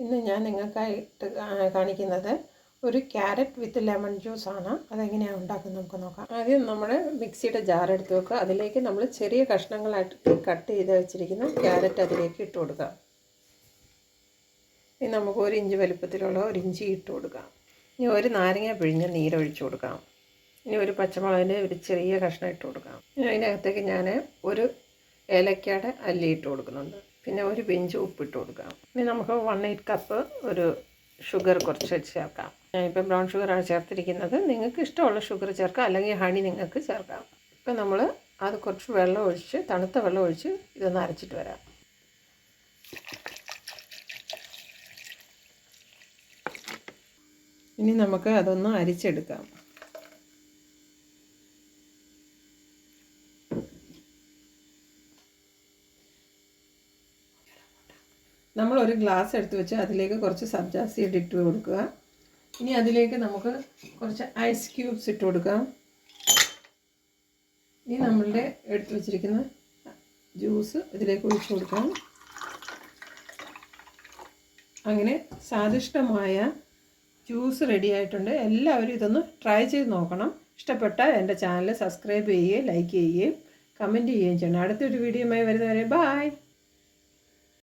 ഇന്ന് ഞാൻ നിങ്ങൾക്കായിട്ട് കാണിക്കുന്നത് ഒരു ക്യാരറ്റ് വിത്ത് ലെമൺ ജ്യൂസാണ്. അതെങ്ങനെയാണ് ഉണ്ടാക്കുന്നത് നമുക്ക് നോക്കാം. ആദ്യം നമ്മൾ മിക്സിയുടെ ജാർ എടുത്ത് വെക്കുക. അതിലേക്ക് നമ്മൾ ചെറിയ കഷ്ണങ്ങളായിട്ട് കട്ട് ചെയ്ത് വെച്ചിരിക്കുന്ന ക്യാരറ്റ് അതിലേക്ക് ഇട്ട് കൊടുക്കാം. ഇനി നമുക്ക് 1 ഇഞ്ച് വലുപ്പത്തിലുള്ള 1 ഇഞ്ചി ഇട്ട് കൊടുക്കാം. ഇനി ഒരു നാരങ്ങ പിഴിഞ്ഞ് നീരൊഴിച്ച് കൊടുക്കാം. ഇനി ഒരു പച്ചമുളകിൻ്റെ ഒരു ചെറിയ കഷ്ണം ഇട്ട് കൊടുക്കാം. അതിനകത്തേക്ക് ഞാൻ ഒരു ഏലക്കയുടെ അല്ലി ഇട്ട് കൊടുക്കുന്നുണ്ട്. പിന്നെ ഒരു പിഞ്ച് ഉപ്പിട്ട് കൊടുക്കാം. ഇനി നമുക്ക് 1/8 കപ്പ് ഒരു ഷുഗർ കുറച്ച് ചേർക്കാം. ഞാനിപ്പോൾ ബ്രൗൺ ഷുഗറാണ് ചേർത്തിരിക്കുന്നത്. നിങ്ങൾക്ക് ഇഷ്ടമുള്ള ഷുഗർ ചേർക്കാം, അല്ലെങ്കിൽ ഹണി നിങ്ങൾക്ക് ചേർക്കാം. ഇപ്പം നമ്മൾ അത് കുറച്ച് വെള്ളം ഒഴിച്ച്, തണുത്ത വെള്ളം ഒഴിച്ച് ഇതൊന്ന് അരച്ചിട്ട് വരാം. ഇനി നമുക്ക് അതൊന്ന് അരിച്ചെടുക്കാം. നമ്മൾ ഒരു ഗ്ലാസ് എടുത്ത് വെച്ച് അതിലേക്ക് കുറച്ച് സബ്ജാ സീഡ് ഇട്ട് കൊടുക്കുക. ഇനി അതിലേക്ക് നമുക്ക് കുറച്ച് ഐസ് ക്യൂബ്സ് ഇട്ട് കൊടുക്കാം. ഇനി നമ്മളുടെ എടുത്ത് വെച്ചിരിക്കുന്ന ജ്യൂസ് ഇതിലേക്ക് ഒഴിച്ച് കൊടുക്കാം. അങ്ങനെ സ്വാദിഷ്ടമായ ജ്യൂസ് റെഡി ആയിട്ടുണ്ട്. എല്ലാവരും ഇതൊന്ന് ട്രൈ ചെയ്ത് നോക്കണം. ഇഷ്ടപ്പെട്ടാൽ എൻ്റെ ചാനൽ സബ്സ്ക്രൈബ് ചെയ്യുകയും ലൈക്ക് ചെയ്യുകയും കമൻറ്റ് ചെയ്യുകയും ചെയ്യണം. അടുത്തൊരു വീഡിയോയുമായി വരുന്നവരെ ബൈ.